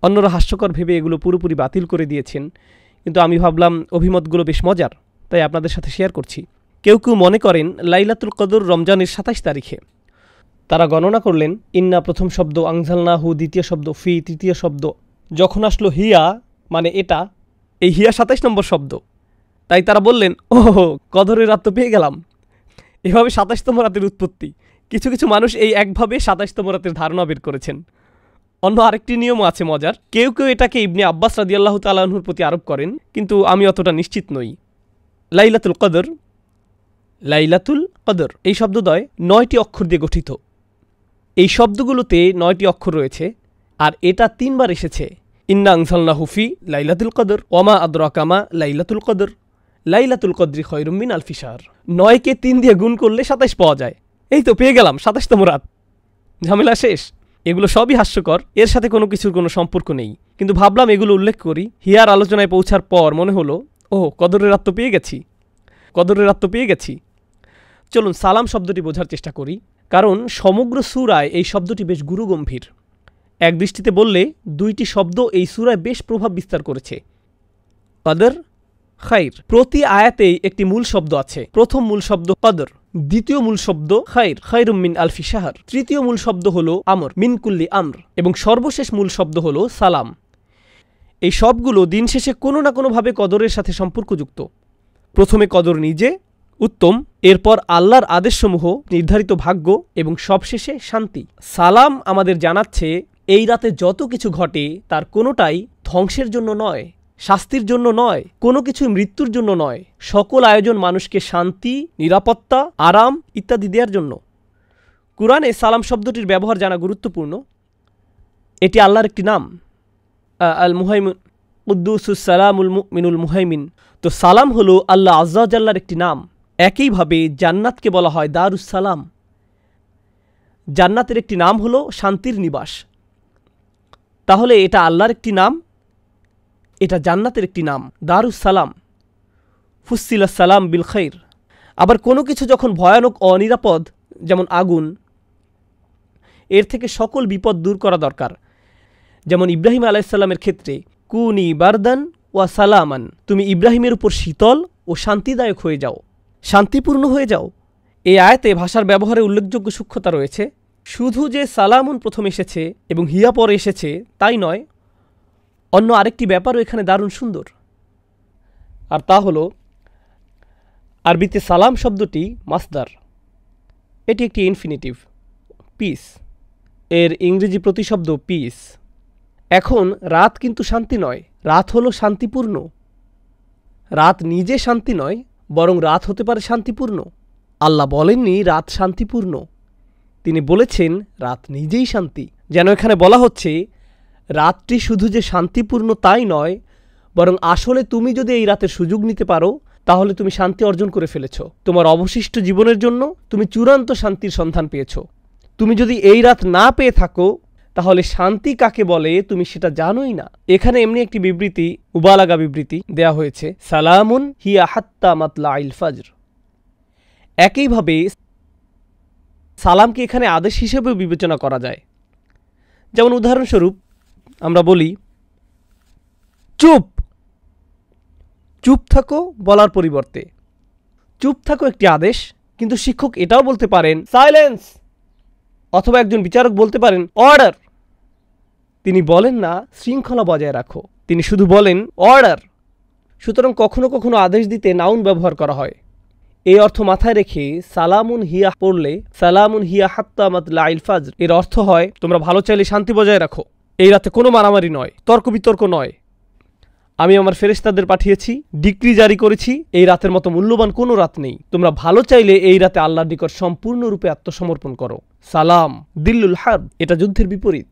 A: অন্যরা হাস্যকর ভেবে এগুলো পুরোপুরি বাতিল করে দিয়েছেন, কিন্তু আমি ভাবলাম অভিমতগুলো বেশ মজার, তাই আপনাদের সাথে শেয়ার করছি। কেউ কেউ মনে করেন লাইলাতুল কদর রমজানের ২৭ তারিখে। তারা গণনা করলেন ইন্না প্রথম শব্দ, আনজালনাহু দ্বিতীয় শব্দ, ফি তৃতীয় শব্দ, যখন আসলো হিয়া মানে এটা, এই হিয়া ২৭ নম্বর শব্দ। তাই তারা বললেন ওহো কদরের রাত তো পেয়ে গেলাম। এভাবে ২৭তম রাতের উৎপত্তি। কিছু কিছু মানুষ এই একভাবে ২৭তম রাতের ধারণা বের করেছেন। অন্য আরেকটি নিয়মও আছে মজার। কেউ কেউ এটাকে ইবনে আব্বাস রাদিয়াল্লাহু তাআলা আনহুর প্রতি আরোপ করেন, কিন্তু আমি অতটা নিশ্চিত নই। লাইলাতুল কদর এই শব্দদ্বয় ৯টি অক্ষর দিয়ে গঠিত। এই শব্দগুলোতে ৯টি অক্ষর রয়েছে, আর এটা ৩ বার এসেছে। ইন্না আনজালনাহু ফি লাইলাতুল কদর, ওয়ামা আদরাকা মা লাইলাতুল কদর, লাইলাতুল কদরি খায়রুম মিন আলফি শাহর। ৯কে ৩ দিয়ে গুণ করলে ২৭ পাওয়া যায়। এই তো পেয়ে গেলাম ২৭তম রাত, ঝামেলা শেষ। এগুলো সবই হাস্যকর, এর সাথে কোনো কিছুর কোনো সম্পর্ক নেই, কিন্তু ভাবলাম এগুলো উল্লেখ করি। হিয়ার আলোচনায় পৌঁছার পর মনে হলো ও কদরের রাত তো পেয়ে গেছি। চলুন সালাম শব্দটি বোঝার চেষ্টা করি, কারণ সমগ্র সূরায় এই শব্দটি বেশ গুরুগম্ভীর। এক দৃষ্টিতে বললে ২টি শব্দ এই সূরায় বেশ প্রভাব বিস্তার করেছে। কদর, খাইর। প্রতি আয়াতেই একটি মূল শব্দ আছে। প্রথম মূল শব্দ কদর, দ্বিতীয় মূল শব্দ খাইর, খায়রুম মিন আলফি শাহর, তৃতীয় মূল শব্দ হলো আমর, মিন কুল্লি আমর, এবং সর্বশেষ মূল শব্দ হলো সালাম। এই সবগুলো দিন শেষে কোনো না কোনোভাবে কদরের সাথে সম্পর্কযুক্ত। প্রথমে কদর নিজে, উত্তম, এরপর আল্লাহর আদেশসমূহ, নির্ধারিত ভাগ্য, এবং সবশেষে শান্তি। সালাম আমাদের জানাচ্ছে এই রাতে যত কিছু ঘটে তার কোনোটাই ধ্বংসের জন্য নয়, শাস্তির জন্য নয়, কোনো কিছু মৃত্যুর জন্য নয়। সকল আয়োজন মানুষকে শান্তি, নিরাপত্তা, আরাম ইত্যাদি দেওয়ার জন্য। কুরআনে সালাম শব্দটির ব্যবহার জানা গুরুত্বপূর্ণ। এটি আল্লাহর একটি নাম, আল মুহাইমিন, কুদ্দুসুস সালামুল মুমিনুল মুহাইমিন। তো সালাম হলো আল্লাহ আজ্জা ওয়া জাল্লার একটি নাম। একইভাবে জান্নাতকে বলা হয় দারুস সালাম। জান্নাতের একটি নাম হলো শান্তির নিবাস। তাহলে এটা আল্লাহর একটি নাম, এটা জান্নাতের একটি নাম, দারুস সালাম। ফুসিলাস সালাম বিল খাইর। আবার কোনো কিছু যখন ভয়ানক অনিরাপদ, যেমন আগুন, এর থেকে সকল বিপদ দূর করা দরকার। যেমন ইব্রাহিম আলাইহিসসালামের ক্ষেত্রে কুনি বারদান ওয়া সালামান, তুমি ইব্রাহিমের উপর শীতল ও শান্তিদায়ক হয়ে যাও, শান্তিপূর্ণ হয়ে যাও। এই আয়াতে ভাষার ব্যবহারে উল্লেখযোগ্য সূক্ষ্মতা রয়েছে। শুধু যে সালামুন প্রথম এসেছে এবং হিয়া পরে এসেছে তাই নয়, অন্য আরেকটি ব্যাপারও এখানে দারুণ সুন্দর। আর তা হলো আরবিতে সালাম শব্দটি মাসদার। এটি একটি ইনফিনিটিভ, পিস, এর ইংরেজি প্রতিশব্দ পিস। এখন রাত কিন্তু শান্তি নয়, রাত হলো শান্তিপূর্ণ। রাত নিজে শান্তি নয়, বরং রাত হতে পারে শান্তিপূর্ণ। আল্লাহ বলেননি রাত শান্তিপূর্ণ, তিনি বলেছেন রাত নিজেই শান্তি। যেন এখানে বলা হচ্ছে রাতটি শুধু যে শান্তিপূর্ণ তাই নয়, বরং আসলে তুমি যদি এই রাতের সুযোগ নিতে পারো তাহলে তুমি শান্তি অর্জন করে ফেলেছ। তোমার অবশিষ্ট জীবনের জন্য তুমি চূড়ান্ত শান্তির সন্ধান পেয়েছ। তুমি যদি এই রাত না পেয়ে থাকো তাহলে শান্তি কাকে বলে তুমি সেটা জানোই না। এখানে এমনি একটি বিবৃতি, মুবালাগা বিবৃতি দেয়া হয়েছে, সালামুন হিয়া হাত্তা মাতলাইল ফজর। একইভাবে সালামকে এখানে আদেশ হিসেবেও বিবেচনা করা যায়। যেমন উদাহরণস্বরূপ আমরা বলি চুপ, চুপ থাকো বলার পরিবর্তে চুপ থাকো একটি আদেশ, কিন্তু শিক্ষক এটাও বলতে পারেন সাইলেন্স, অথবা একজন বিচারক বলতে পারেন অর্ডার। তিনি বলেন না শৃঙ্খলা বজায় রাখো, তিনি শুধু বলেন অর্ডার। সুতরাং কখনো কখনো আদেশ দিতে নাউন ব্যবহার করা হয়। এই অর্থ মাথায় রেখে সালামুন হিয়া পড়লে সালামুন হিয়া হাত্তা মাতলাইল ফাজর এর অর্থ হয় তোমরা ভালো চাইলে শান্তি বজায় রাখো, এই রাতে কোনো মারামারি নয়, তর্ক বিতর্ক নয়। আমি আমার ফেরেশতাদের পাঠিয়েছি, ডিক্রি জারি করেছি, এই রাতের মতো মূল্যবান কোনো রাত নেই, তোমরা ভালো চাইলে এই রাতে আল্লাহর নিকট সম্পূর্ণরূপে আত্মসমর্পণ করো। সালাম দিল্লুল হার্ব, এটা যুদ্ধের বিপরীত।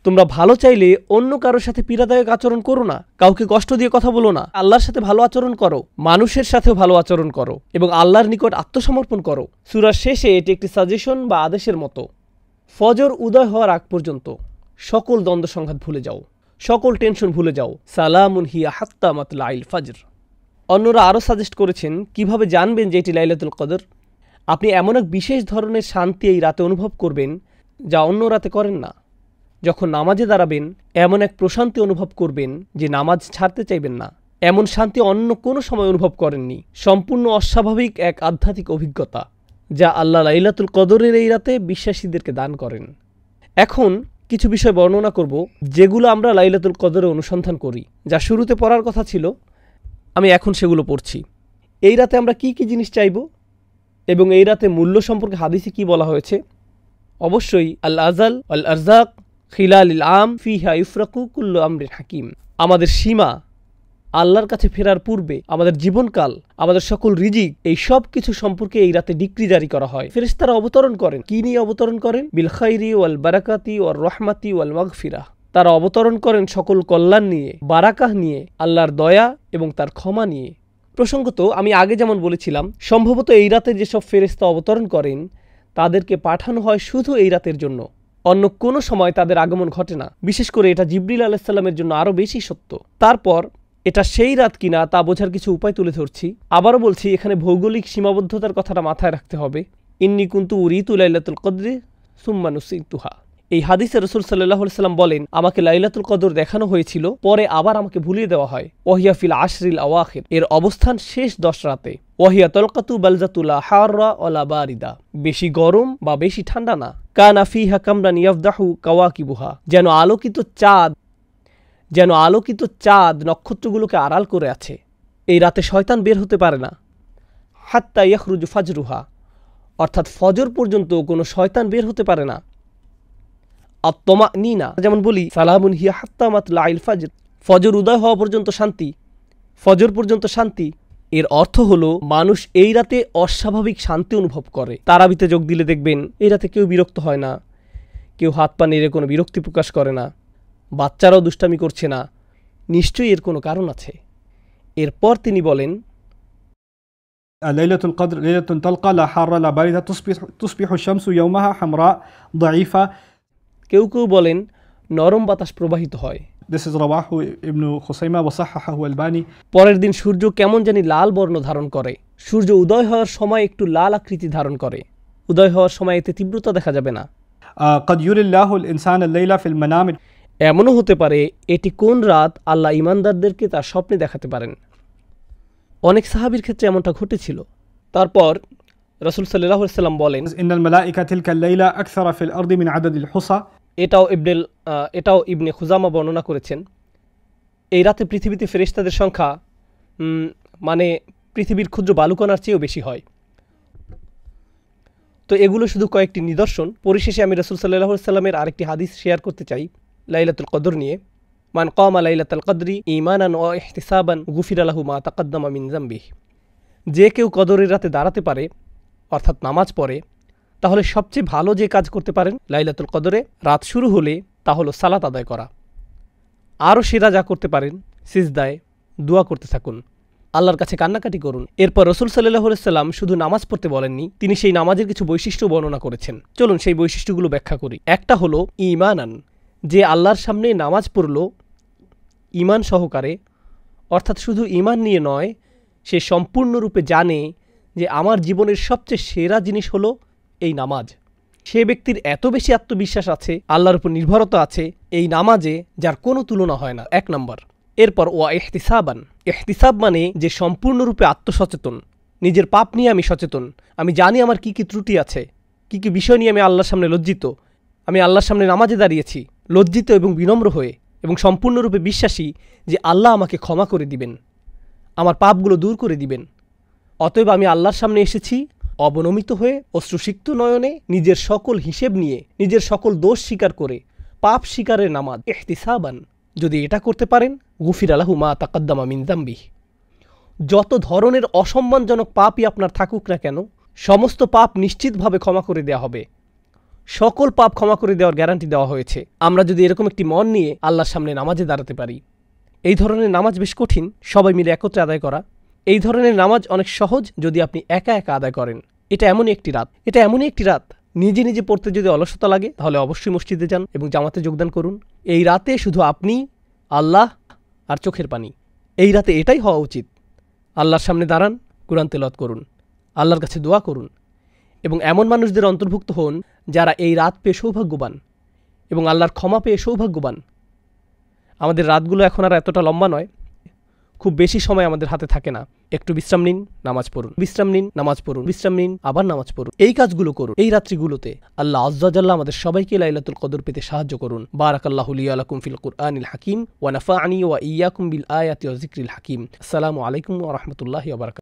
A: তোমরা ভালো চাইলে অন্য কারোর সাথে পীড়াদায়ক আচরণ করো না, কাউকে কষ্ট দিয়ে কথা বলো না, আল্লাহর সাথে ভালো আচরণ করো, মানুষের সাথেও ভালো আচরণ করো এবং আল্লাহর নিকট আত্মসমর্পণ করো। সূরার শেষে এটি একটি সাজেশন বা আদেশের মতো। ফজর উদয় হওয়ার আগ পর্যন্ত সকল দ্বন্দ্ব সংঘাত ভুলে যাও, সকল টেনশন ভুলে যাও। সালামুন হিয়া হাত্তা মাতলাইল ফাজর। অন্যরা আরও সাজেস্ট করেছেন কিভাবে জানবেন যে এটি লাইলাতুল কদর। আপনি এমন এক বিশেষ ধরনের শান্তি এই রাতে অনুভব করবেন যা অন্য রাতে করেন না। যখন নামাজে দাঁড়াবেন এমন এক প্রশান্তি অনুভব করবেন যে নামাজ ছাড়তে চাইবেন না। এমন শান্তি অন্য কোনো সময় অনুভব করেননি। সম্পূর্ণ অস্বাভাবিক এক আধ্যাত্মিক অভিজ্ঞতা যা আল্লাহ লাইলাতুল কদরের এই রাতে বিশ্বাসীদেরকে দান করেন। এখন কিছু বিষয় বর্ণনা করব যেগুলো আমরা লাইলাতুল কদরে অনুসন্ধান করি, যা শুরুতে পড়ার কথা ছিল, আমি এখন সেগুলো পড়ছি। এই রাতে আমরা কি কি জিনিস চাইব এবং এই রাতে মূল্য সম্পর্কে হাদিসে কি বলা হয়েছে। অবশ্যই আল আজাল আল আরজাক খিলালিল আম ফিহা ইফরাকু কুল্লু আমরিন হাকিম, আমাদের সীমা, আল্লাহর কাছে ফেরার পূর্বে আমাদের জীবনকাল, আমাদের সকল রিজিক, এই সব কিছু সম্পর্কে এই রাতে ডিক্রি জারি করা হয়। ফেরেশতারা অবতরণ করেন। কি নিয়ে অবতরণ করেন? বিল খাইরি ওয়াল বারাকাতি ওয়ার রহমাতি ওয়াল মাগফিরাহ। তারা অবতরণ করেন সকল কল্যাণ নিয়ে, বারাকাহ নিয়ে, আল্লাহর দয়া এবং তার ক্ষমা নিয়ে। প্রসঙ্গত আমি আগে যেমন বলেছিলাম, সম্ভবত এই রাতে যেসব ফেরেশতা অবতরণ করেন তাদেরকে পাঠানো হয় শুধু এই রাতের জন্য, অন্য কোনো সময় তাদের আগমন ঘটে না। বিশেষ করে এটা জিবরিল আলাইহিস সালামের জন্য আরও বেশি সত্য। তারপর এটা সেই রাত কিনা তা বোঝার কিছু উপায় তুলে ধরছি। আবারও বলছি, এখানে ভৌগোলিক সীমাবদ্ধতার কথাটা মাথায় রাখতে হবে। ইন্নী কুনতু উরিতু লাইলাতুল কদরি সুম্মা নুসিতুহা। এই হাদিসে রাসূল সাল্লাল্লাহু আলাইহি সাল্লাম বলেন, আমাকে লাইলাতুল কদর দেখানো হয়েছিল, পরে আবার আমাকে ভুলিয়ে দেওয়া হয়। ওয়াহিয়া ফিল আশরিল আওয়াখির, এর অবস্থান শেষ 10 রাতে। ওয়াহিয়া তালকাতু বালজাতুলা হাররা ওয়ালা বারিদা, বেশি গরম বা বেশি ঠান্ডা না। কানা ফিহা কামরান ইয়াফদাহু কাওয়াকিবুহা, যেন আলোকিত চাঁদ নক্ষত্রগুলোকে আড়াল করে আছে। এই রাতে শয়তান বের হতে পারে না। হাত্তা ইয়াখরুজু ফাজরুহা, অর্থাৎ ফজর পর্যন্ত কোনো শয়তান বের হতে পারে না। আত-তামানিনা, যেমন বলি সালামুন হিয়া হাত্তা মাতলাইল ফাজর, ফজর উদয় হওয়া পর্যন্ত শান্তি, ফজর পর্যন্ত শান্তি। এর অর্থ হলো মানুষ এই রাতে অস্বাভাবিক শান্তি অনুভব করে। তারাবিতে যোগ দিলে দেখবেন এই রাতে কেউ বিরক্ত হয় না, কেউ হাত পা নেড়ে কোনো বিরক্তি প্রকাশ করে না, বাচ্চারাও দুষ্টামি করছে না। নিশ্চয়ই এর কোনো কারণ আছে। এরপর তিনি বলেন,
B: লাইলাতুল কদর লাইলাতুন তালকা লা হাররা লা বারিদা তুসবিহু শামসু ইয়াওমাহা হামরা দাঈফা।
A: কেউ কেউ বলেন নরম বাতাস প্রবাহিত হয়।
B: This is রাওয়াহু ইবনু খুসাইমা ওয়া সাহাহাহু আলবানী।
A: পরের দিন সূর্য কেমন জানি লাল বর্ণ ধারণ করে। সূর্য উদয় হওয়ার সময় একটু লাল আকৃতি ধারণ করে। উদয় হওয়ার সময় এতে তীব্রতা দেখা যাবে না।
B: قد يري الله الإنسان الليل في المنام।
A: এমনও হতে পারে এটি কোন রাত আল্লাহ ইমানদারদেরকে তার স্বপ্নে দেখাতে পারেন। অনেক সাহাবীর ক্ষেত্রে এমনটা ঘটেছিল। তারপর রাসূল সাল্লাল্লাহু আলাইহি ওয়াসাল্লাম বলেন,
B: ইন্নাল মালাইকা তিলকাল লাইলা আকসারা ফিল আরদি মিন আদাদিল হুসা।
A: এটাও ইবনে খুজামা বর্ণনা করেছেন। এই রাতে পৃথিবীতে ফেরেশতাদের সংখ্যা মানে পৃথিবীর ক্ষুদ্র বালুকণার চেয়েও বেশি হয়। তো এগুলো শুধু কয়েকটি নিদর্শন। পরিশেষে আমি রাসূল সাল্লাল্লাহু আলাইহি ওয়াসাল্লামের আরেকটি হাদিস শেয়ার করতে চাই লাইলাতুল কদর নিয়ে। মান কামা লাইলাতুল কদরি ঈমানান ওয়া ইহতিসাবান গুফিরা লাহু মা তাকাদ্দামা মিন যামবিহি। যে কেউ কদরের রাতে দাঁড়াতে পারে, অর্থাৎ নামাজ পড়ে, তাহলে সবচেয়ে ভালো যে কাজ করতে পারেন লাইলাতুল কদরে রাত শুরু হলে তা হলো সালাত আদায় করা। আরও সেরা যা করতে পারেন সিজদায় দোয়া করতে থাকুন, আল্লাহর কাছে কান্নাকাটি করুন। এরপর রাসূল সাল্লাল্লাহু আলাইহি ওয়াসাল্লাম শুধু নামাজ পড়তে বলেননি, তিনি সেই নামাজের কিছু বৈশিষ্ট্য বর্ণনা করেছেন। চলুন সেই বৈশিষ্ট্যগুলো ব্যাখ্যা করি। একটা হলো ঈমানান, যে আল্লাহর সামনে নামাজ পড়ল ঈমান সহকারে, অর্থাৎ শুধু ঈমান নিয়ে নয়, সে সম্পূর্ণরূপে জানে যে আমার জীবনের সবচেয়ে সেরা জিনিস হলো এই নামাজ। সে ব্যক্তির এত বেশি আত্মবিশ্বাস আছে, আল্লাহর উপর নির্ভরতা আছে এই নামাজে, যার কোনো তুলনা হয় না। 1 নম্বর। এরপর ওয়া ইহতিসাবান। ইহতিসাব মানে যে সম্পূর্ণরূপে আত্মসচেতন, নিজের পাপ নিয়ে আমি সচেতন, আমি জানি আমার কি কি ত্রুটি আছে, কি কি বিষয় নিয়ে আমি আল্লাহর সামনে লজ্জিত, আমি আল্লাহর সামনে নামাজে দাঁড়িয়েছি লজ্জিত এবং বিনম্র হয়ে, এবং সম্পূর্ণরূপে বিশ্বাসী যে আল্লাহ আমাকে ক্ষমা করে দিবেন, আমার পাপগুলো দূর করে দিবেন। অতএব আমি আল্লাহর সামনে এসেছি অবনমিত হয়ে, অশ্রুসিক্ত নয়নে, নিজের সকল হিসেব নিয়ে, নিজের সকল দোষ স্বীকার করে, পাপ স্বীকারের নামাজ ইহতিসাবান। যদি এটা করতে পারেন, গুফিরা লাহু মা তাকাদ্দামা মিন যামবিহ। যত ধরনের অসম্মানজনক পাপই আপনার থাকুক না কেন, সমস্ত পাপ নিশ্চিতভাবে ক্ষমা করে দেওয়া হবে। সকল পাপ ক্ষমা করে দেওয়ার গ্যারান্টি দেওয়া হয়েছে আমরা যদি এরকম একটি মন নিয়ে আল্লাহর সামনে নামাজে দাঁড়াতে পারি। এই ধরনের নামাজ বেশ কঠিন সবাই মিলে একত্রে আদায় করা। এই ধরনের নামাজ অনেক সহজ যদি আপনি একা একা আদায় করেন। এটা এমনই একটি রাত নিজে নিজে পড়তে যদি অলসতা লাগে তাহলে অবশ্যই মসজিদে যান এবং জামাতে যোগদান করুন। এই রাতে শুধু আপনি, আল্লাহ আর চোখের পানি। এই রাতে এটাই হওয়া উচিত। আল্লাহর সামনে দাঁড়ান, কুরআন তেলাওয়াত করুন, আল্লাহর কাছে দোয়া করুন এবং এমন মানুষদের অন্তর্ভুক্ত হন যারা এই রাত পেয়ে সৌভাগ্যবান এবং আল্লাহর ক্ষমা পেয়ে সৌভাগ্যবান। আমাদের রাতগুলো এখন আর এতটা লম্বা নয়, খুব বেশি সময় আমাদের হাতে থাকে না। একটু বিশ্রাম নিন, নামাজ পড়ুন, বিশ্রাম নিন, নামাজ পড়ুন, বিশ্রাম নিন, আবার নামাজ পড়ুন। এই কাজগুলো করুন এই রাত্রিগুলোতে। আল্লাহ আজ্জা ওয়া জাল্লা আমাদের সবাইকে লাইলাতুল কদর পেতে সাহায্য করুন। বারাকাল্লাহু লি ওয়া লাকুম ফিল কুরআনিল হাকিম ওয়া নাফা'নি ওয়া ইয়্যাকুম বিল আয়াতি ওয়া যিকরিল হাকিম। আসসালামু আলাইকুম ওয়া রাহমাতুল্লাহি ওয়া বারাকাতুহু।